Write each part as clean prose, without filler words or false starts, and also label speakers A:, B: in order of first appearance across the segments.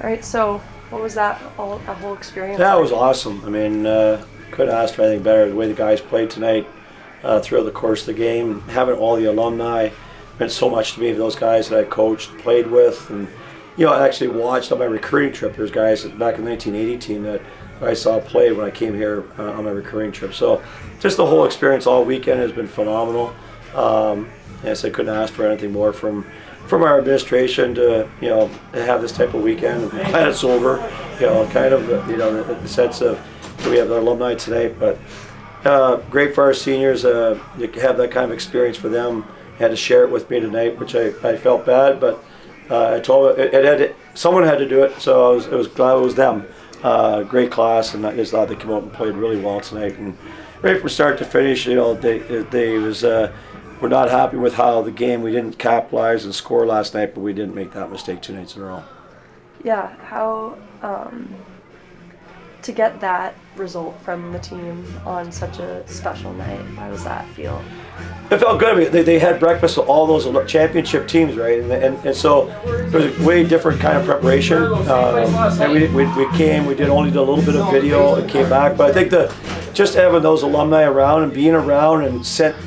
A: All right, so what was that whole experience?
B: That was awesome. I mean, couldn't ask for anything better. The way the guys played tonight throughout the course of the game, having all the alumni meant so much to me. Those guys that I coached, played with, and I actually watched on my recruiting trip. There's guys back in the 1980 team that I saw play when I came here on my recruiting trip. So just the whole experience all weekend has been phenomenal. Yes, I couldn't ask for anything more from our administration to have this type of weekend. I'm glad it's over. Kind of the sense of we have our alumni tonight, but great for our seniors to have that kind of experience for them. Had to share it with me tonight, which I felt bad, but I told someone had to do it, so I was glad it was them. Great class, and I just thought they came out and played really well tonight. And right from start to finish, we're not happy with how the game. We didn't capitalize and score last night, but we didn't make that mistake 2 nights in a row.
A: Yeah, how to get that result from the team on such a special night? How does that feel?
B: It felt good. I mean, they had breakfast with all those championship teams, right? And so it was a way different kind of preparation. And we came, we only did a little bit of video and came back. But I think just having those alumni around and being around and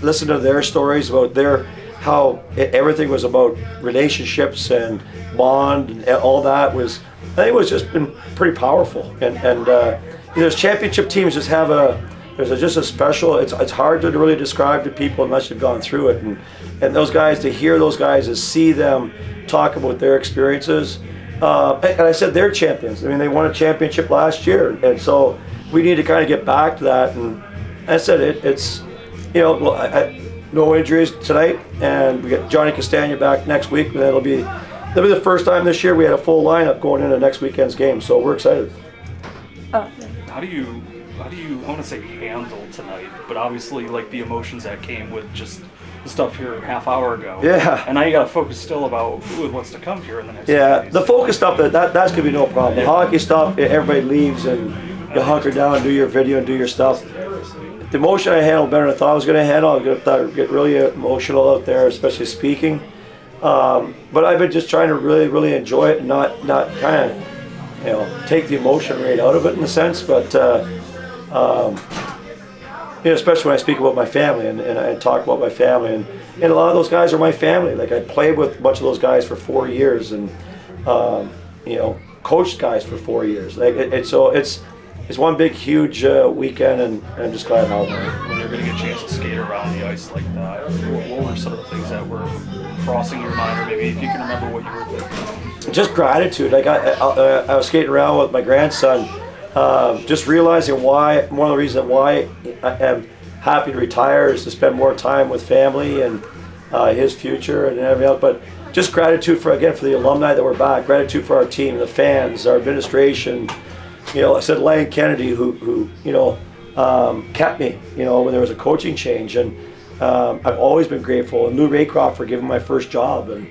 B: listen to their stories about how everything was about relationships and bond and all that I think it was just been pretty powerful. And those championship teams just have just a special. It's hard to really describe to people unless you've gone through it. And those guys, to hear those guys and see them talk about their experiences. And I said they're champions. I mean, they won a championship last year, and so we need to kind of get back to that. And I said it's no injuries tonight, and we got Johnny Castagna back next week. And that'll be the first time this year we had a full lineup going into next weekend's game. So we're excited.
C: How do you I want to say handle tonight, but obviously like the emotions that came with just the stuff here a half hour ago.
B: Yeah.
C: And now you got to focus still about what's to come here in the next few days.
B: The focus stuff, that's going to be no problem. The hockey stuff, everybody leaves and you hunker down and do your video and do your stuff. The emotion I handled better than I thought I was going to handle. I get really emotional out there, especially speaking. But I've been just trying to really, really enjoy it and not kind of, take the emotion right out of it in a sense. But especially when I speak about my family and I talk about my family, and a lot of those guys are my family. Like I played with a bunch of those guys for 4 years, and coached guys for 4 years. So it's one big huge weekend, and I'm just glad how.
C: When you're going to get a chance to skate around the ice like that, what were some of the things that were crossing your mind, or maybe if you can remember what you were thinking?
B: Just gratitude. Like I was skating around with my grandson. Just realizing one of the reasons why I am happy to retire is to spend more time with family and his future and everything else. But just gratitude for the alumni that were back. Gratitude for our team, the fans, our administration. I said Lang Kennedy, who kept me. When there was a coaching change, and I've always been grateful. And Lou Raycroft for giving my first job, and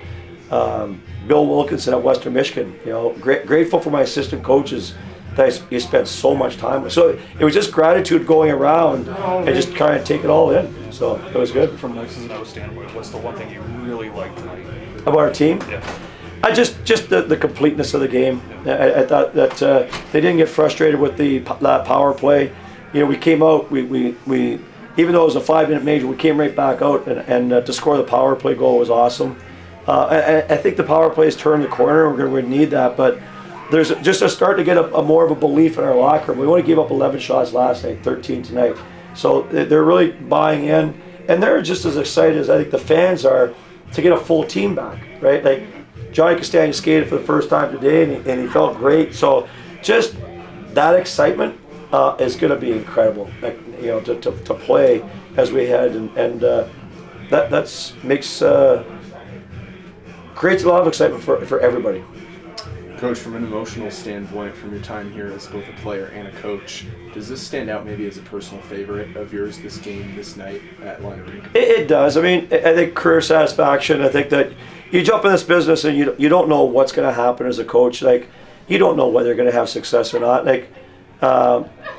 B: Bill Wilkinson at Western Michigan. Grateful for my assistant coaches that you spent so much time with. So it was just gratitude going around and just kind of take it all in. So it was good.
C: From an X's and O's standpoint, what's the one thing you really liked tonight?
B: About our team?
C: Yeah.
B: I just the completeness of the game. I thought that they didn't get frustrated with that power play. We came out, we even though it was a 5-minute major, we came right back out and to score the power play goal was awesome. I think the power play has turned the corner. We're going to need that, but there's just a start to get a more of a belief in our locker room. We only gave up 11 shots last night, 13 tonight. So they're really buying in, and they're just as excited as I think the fans are to get a full team back, right? Like Johnny Castagna skated for the first time today, and he felt great. So just that excitement is going to be incredible, to play as we had, and that creates a lot of excitement for everybody.
D: Coach, from an emotional standpoint, from your time here as both a player and a coach, does this stand out maybe as a personal favorite of yours, this game, this night at Line Arena?
B: It does. I mean, I think career satisfaction, I think that you jump in this business and you don't know what's going to happen as a coach. Like, you don't know whether you're going to have success or not. Like,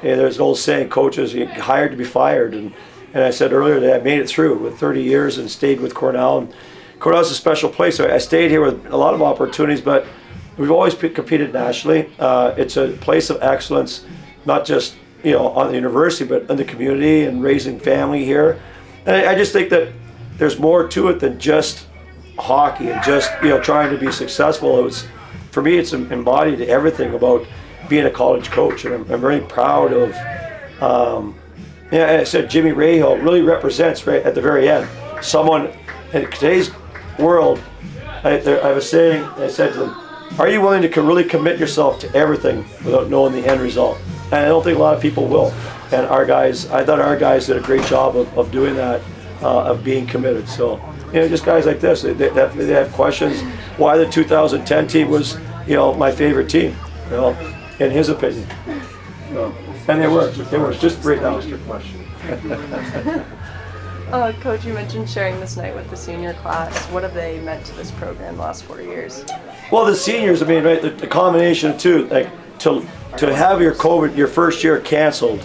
B: there's an old saying, coaches, you're hired to be fired. And I said earlier that I made it through with 30 years and stayed with Cornell. And Cornell's a special place. So I stayed here with a lot of opportunities, but we've always competed nationally. It's a place of excellence, not just on the university, but in the community and raising family here. And I just think that there's more to it than just hockey and just trying to be successful. For me, it's embodied everything about being a college coach, and I'm very proud of. I said Jimmy Rahill really represents right at the very end someone in today's world. I was saying, I said to them, are you willing to really commit yourself to everything without knowing the end result? And I don't think a lot of people will. And I thought our guys did a great job of doing that, of being committed. So, just guys like this, they have questions why the 2010 team was, my favorite team, in his opinion. And they were just right now.
A: Coach, you mentioned sharing this night with the senior class. What have they meant to this program the last 4 years?
B: Well, the seniors, right, the combination of two, like to have your first year canceled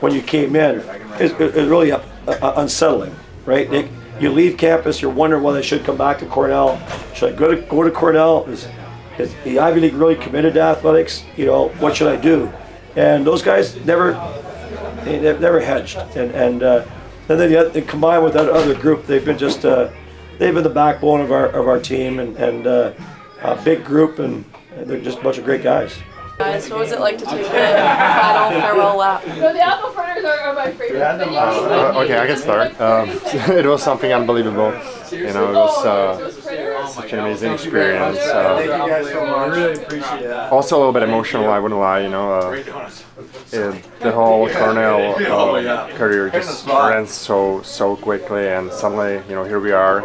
B: when you came in is really unsettling, right? You leave campus, you're wondering whether they should come back to Cornell. Should I go to Cornell? Is the Ivy League really committed to athletics? What should I do? And those guys never hedged, and then combined with that other group, they've been they've been the backbone of our team, and a big group, and they're just a bunch of great guys.
A: Guys, what was it like to take the final farewell lap?
E: No, the apple fritters are my favorite.
F: Okay, I can start. It was something unbelievable. It was such an amazing experience.
B: Thank you guys so much. I really appreciate that.
F: Also a little bit emotional, I wouldn't lie. The whole Cornell career just ran so quickly, and suddenly, here we are,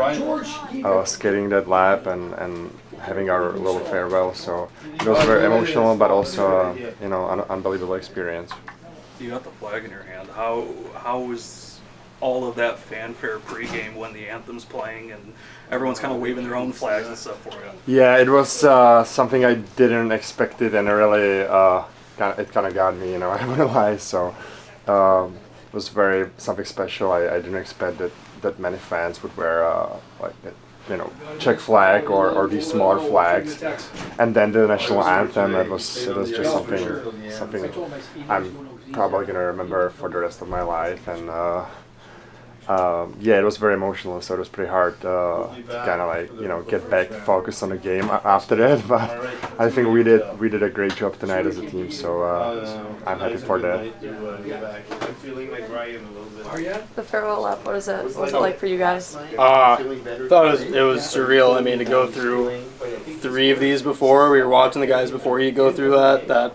F: skating that lap and having our little farewell. So it was very emotional, but also an unbelievable experience.
C: You got the flag in your hand. How was all of that fanfare pregame when the anthem's playing and everyone's kind of waving their own flags and stuff for you?
F: Yeah, it was something I didn't expect it, and it really it kind of got me. I wouldn't lie. So it was something special. I didn't expect that many fans would wear Czech flag or these smaller flags, and then the national anthem. It was just something I'm probably gonna remember for the rest of my life. And it was very emotional, so it was pretty hard to kind of get back focused on the game after that. But I think we did a great job tonight as a team, so I'm happy for that.
A: The farewell lap, what was it like for you guys?
G: Thought it was surreal. I mean, to go through 3 of these before, we were watching the guys before you go through that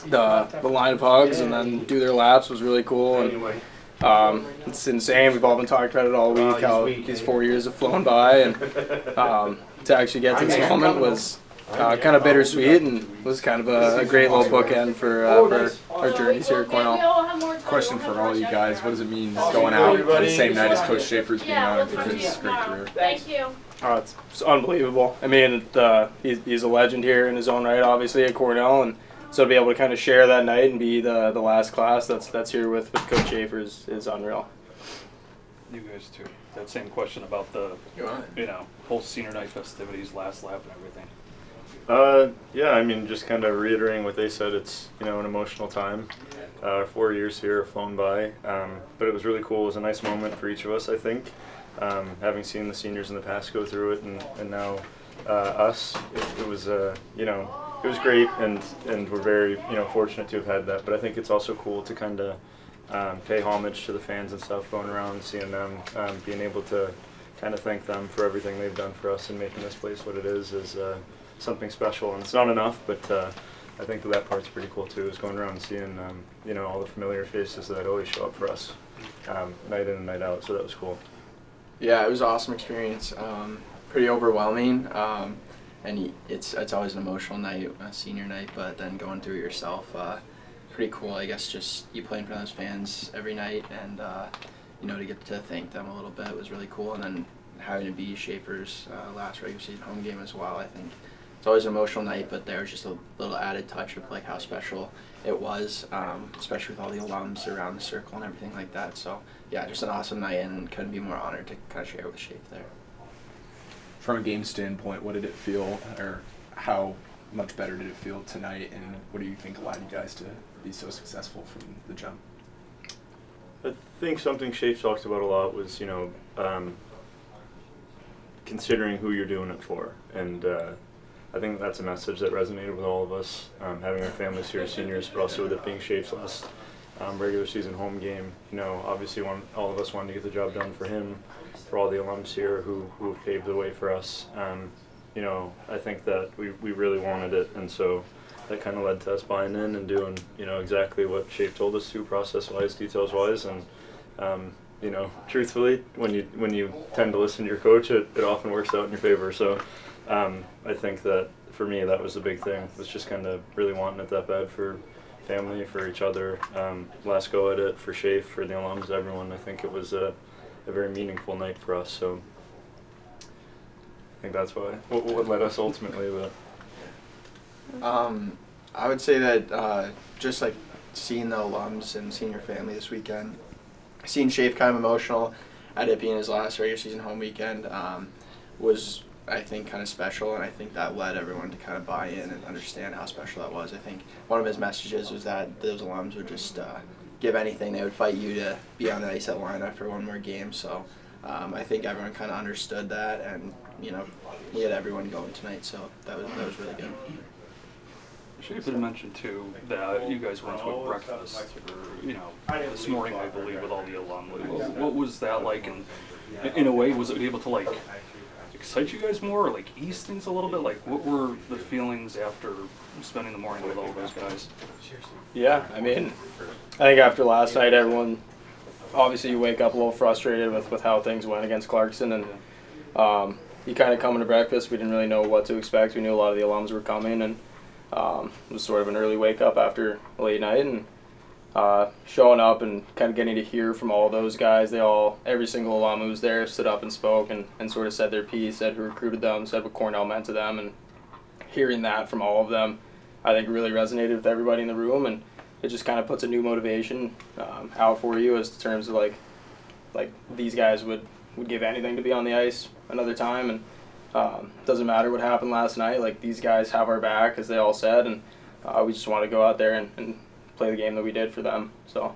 G: the line of hugs and then do their laps was really cool. And it's insane. We've all been talking about it all week, how these 4 years have flown by, and to actually get to this moment was kind of bittersweet, and was kind of a great little bookend for our journeys here at Cornell.
D: Question for all you guys: what does it mean going out on the same night as Coach Schaefer's being honored for his great career?
E: Thank you.
G: It's unbelievable. I mean, he's a legend here in his own right, obviously at Cornell, and so to be able to kind of share that night and be the last class that's here with Coach Schaefer is unreal.
C: You guys too. That same question about the whole senior night festivities, last lap, and everything.
H: I mean, just kind of reiterating what they said. It's an emotional time. 4 years here have flown by, but it was really cool. It was a nice moment for each of us, I think. Having seen the seniors in the past go through it, and now us, it was it was great, and we're very fortunate to have had that. But I think it's also cool to kind of pay homage to the fans and stuff, going around and seeing them, being able to kind of thank them for everything they've done for us and making this place what it is something special. And it's not enough, but I think that part's pretty cool too, is going around and seeing all the familiar faces that always show up for us night in and night out. So that was cool.
G: Yeah, it was an awesome experience. Pretty overwhelming. And it's always an emotional night, a senior night, but then going through it yourself, pretty cool. I guess just you playing for those fans every night, and to get to thank them a little bit was really cool. And then having to be Schaefer's last regular season home game as well, I think it's always an emotional night, but there was just a little added touch of like how special it was, especially with all the alums around the circle and everything like that. So yeah, just an awesome night, and couldn't be more honored to kind of share with Schaefer there.
D: From a game standpoint, what did it feel, or how much better did it feel tonight, and what do you think allowed you guys to be so successful from the jump?
H: I think something Shafe talked about a lot was, considering who you're doing it for. And I think that's a message that resonated with all of us, having our families here as seniors, but also with it being Shafe's last regular season home game. Obviously all of us wanted to get the job done for him, for all the alums here who have paved the way for us. I think that we really wanted it, and so that kind of led to us buying in and doing, exactly what Shafe told us to, process-wise, details-wise, and truthfully, when you tend to listen to your coach, it often works out in your favor. So I think that for me, that was the big thing, was just kind of really wanting it that bad for family, for each other, last go at it, for Shafe, for the alums, everyone. I think it was a very meaningful night for us, so I think that's what led us ultimately. But
G: I would say that just like seeing the alums and seeing your family this weekend, seeing Shafe kind of emotional at it being his last regular season home weekend was, I think, kind of special, and I think that led everyone to kind of buy in and understand how special that was. I think one of his messages was that those alums would just give anything. They would fight you to be on the ice at line after one more game. So I think everyone kind of understood that, and we had everyone going tonight, so that was really good.
C: Shafe had mentioned too that you guys went to a breakfast, this morning, I believe, with all the alumni. What was that like? And in a way, was it able to excite you guys more, or ease things a little bit? What were the feelings after spending the morning with all those guys?
I: Yeah, I think after last night, everyone, obviously you wake up a little frustrated with how things went against Clarkson, and you kind of coming to breakfast, we didn't really know what to expect. We knew a lot of the alums were coming, and it was sort of an early wake up after a late night, and showing up and kind of getting to hear from all those guys. Every single alum who was there stood up and spoke and sort of said their piece, said who recruited them, said what Cornell meant to them, and hearing that from all of them, I think really resonated with everybody in the room, and it just kind of puts a new motivation out for you as terms of like these guys would give anything to be on the ice another time, and doesn't matter what happened last night. These guys have our back, as they all said, and we just want to go out there and play the game that we did for them. So